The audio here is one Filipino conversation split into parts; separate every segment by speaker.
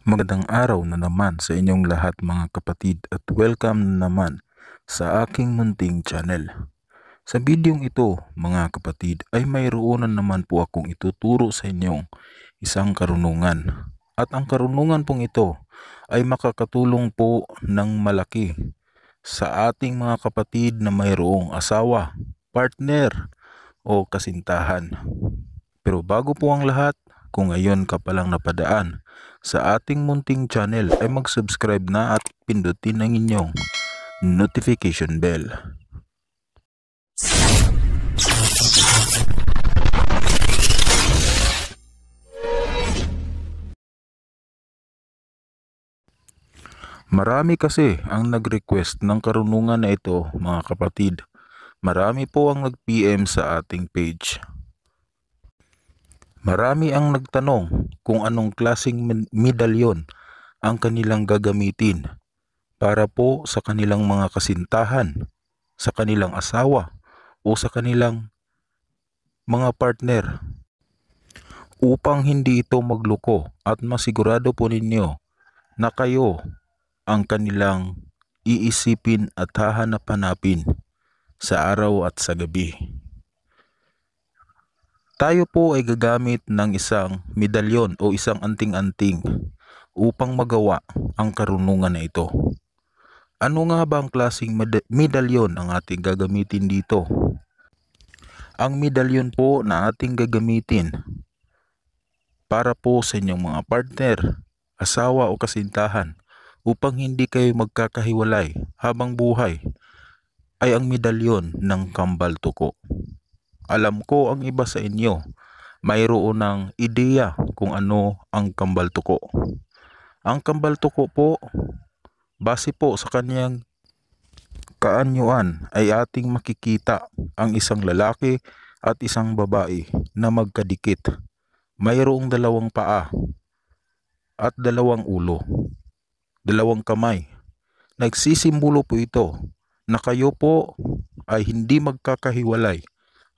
Speaker 1: Magandang araw na naman sa inyong lahat mga kapatid at welcome na naman sa aking munting channel. Sa bidyong ito mga kapatid ay mayroon na naman po akong ituturo sa inyong isang karunungan. At ang karunungan pong ito ay makakatulong po ng malaki sa ating mga kapatid na mayroong asawa, partner o kasintahan. Pero bago po ang lahat, kung ngayon ka palang napadaan sa ating munting channel ay mag-subscribe na at pindutin ang inyong notification bell. Marami kasi ang nag-request ng karunungan na ito mga kapatid. Marami po ang nag-PM sa ating page. Marami ang nagtanong kung anong klaseng medalyon ang kanilang gagamitin para po sa kanilang mga kasintahan, sa kanilang asawa o sa kanilang mga partner upang hindi ito magloko at masigurado po ninyo na kayo ang kanilang iisipin at hahanap-hanapin sa araw at sa gabi. Tayo po ay gagamit ng isang medalyon o isang anting-anting upang magawa ang karunungan na ito. Ano nga ba ang klaseng medalyon ang ating gagamitin dito? Ang medalyon po na ating gagamitin para po sa inyong mga partner, asawa o kasintahan upang hindi kayo magkakahiwalay habang buhay ay ang medalyon ng kambal tuko. Alam ko ang iba sa inyo mayroon ng ideya kung ano ang kambal tuko. Ang kambal tuko po, base po sa kanyang kaanyuan ay ating makikita ang isang lalaki at isang babae na magkadikit. Mayroong dalawang paa at dalawang ulo, dalawang kamay. Nagsisimbolo po ito na kayo po ay hindi magkakahiwalay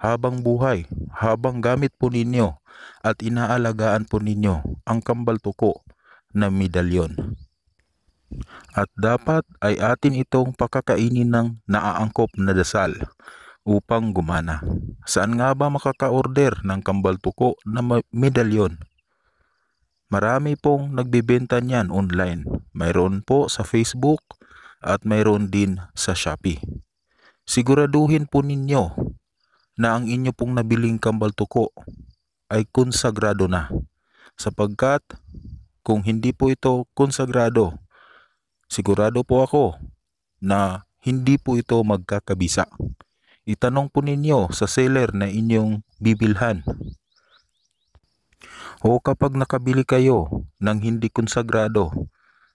Speaker 1: habang buhay, habang gamit po ninyo at inaalagaan po ninyo ang kambal tuko na medalyon. At dapat ay atin itong pakakainin ng naaangkop na dasal upang gumana. Saan nga ba makaka-order ng kambal tuko na medalyon? Marami pong nagbebenta niyan online. Mayroon po sa Facebook at mayroon din sa Shopee. Siguraduhin po ninyo na ang inyo pong nabiling kambal tuko ay konsagrado na, sapagkat kung hindi po ito konsagrado, sigurado po ako na hindi po ito magkakabisa. Itanong po ninyo sa seller na inyong bibilhan. O kapag nakabili kayo ng hindi konsagrado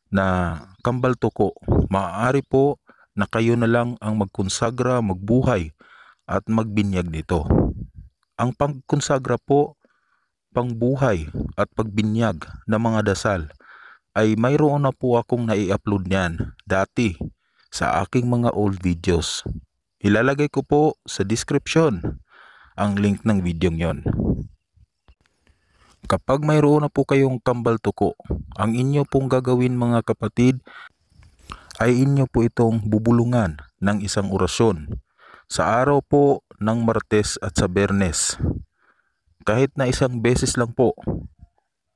Speaker 1: na kambal tuko, maaari po na kayo na lang ang magkonsagra, magbuhay at magbinyag nito. Ang pagkonsagra po, pangbuhay at pagbinyag ng mga dasal ay mayroon na po akong nai-upload niyan dati sa aking mga old videos. Ilalagay ko po sa description ang link ng video yon. Kapag mayroon na po kayong kambal tuko, ang inyo pong gagawin mga kapatid ay inyo po itong bubulungan ng isang orasyon sa araw po ng Martes at sa Biyernes. Kahit na isang beses lang po,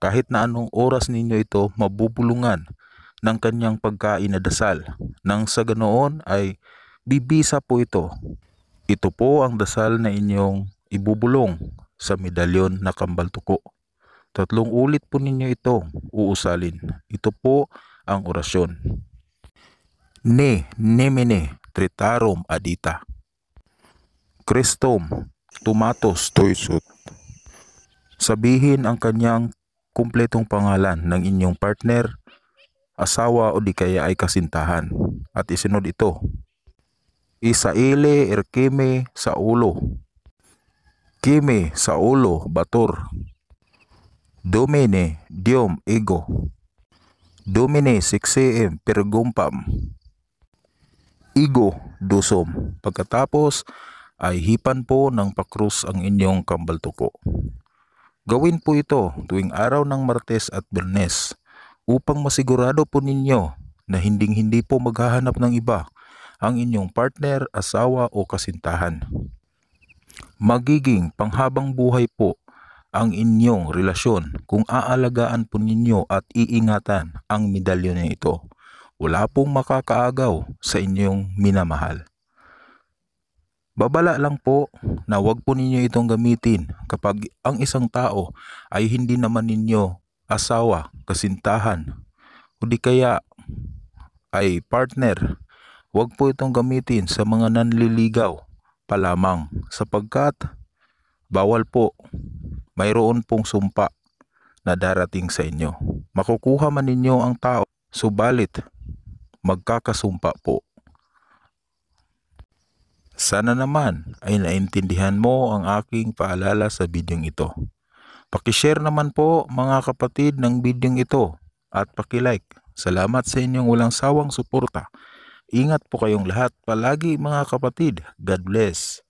Speaker 1: kahit na anong oras ninyo ito mabubulungan ng kanyang pagkain na dasal. Nang sa ganoon ay bibisa po ito. Ito po ang dasal na inyong ibubulong sa medalyon na kambal tuko. 3 ulit po ninyo itong uusalin. Ito po ang orasyon. Ne, nemine, tritarum adita. Christom, tomatos, toisut. Sabihin ang kanyang kumpletong pangalan ng inyong partner, asawa o di kaya ay kasintahan. At isunod ito. Isaele erkeme sa ulo. Keme sa ulo bator. Domine diom ego. Domine sixeem pergumpam. Igo dusom. Pagkatapos ay hipan po ng pakrus ang inyong kambal tuko. Gawin po ito tuwing araw ng Martes at Biyernes upang masigurado po ninyo na hinding-hindi po maghahanap ng iba ang inyong partner, asawa o kasintahan. Magiging panghabang buhay po ang inyong relasyon kung aalagaan po ninyo at iingatan ang medalyon na ito. Wala pong makakaagaw sa inyong minamahal. Babala lang po na wag po ninyo itong gamitin kapag ang isang tao ay hindi naman ninyo asawa, kasintahan, o di kaya ay partner. Wag po itong gamitin sa mga nanliligaw pa lamang sapagkat bawal po. Mayroon pong sumpa na darating sa inyo. Makukuha man ninyo ang tao, subalit magkakasumpa po. Sana naman ay naintindihan mo ang aking paalala sa bidyong ito. Pakishare naman po mga kapatid ng bidyong ito at pakilike. Salamat sa inyong walang sawang suporta. Ingat po kayong lahat palagi mga kapatid. God bless.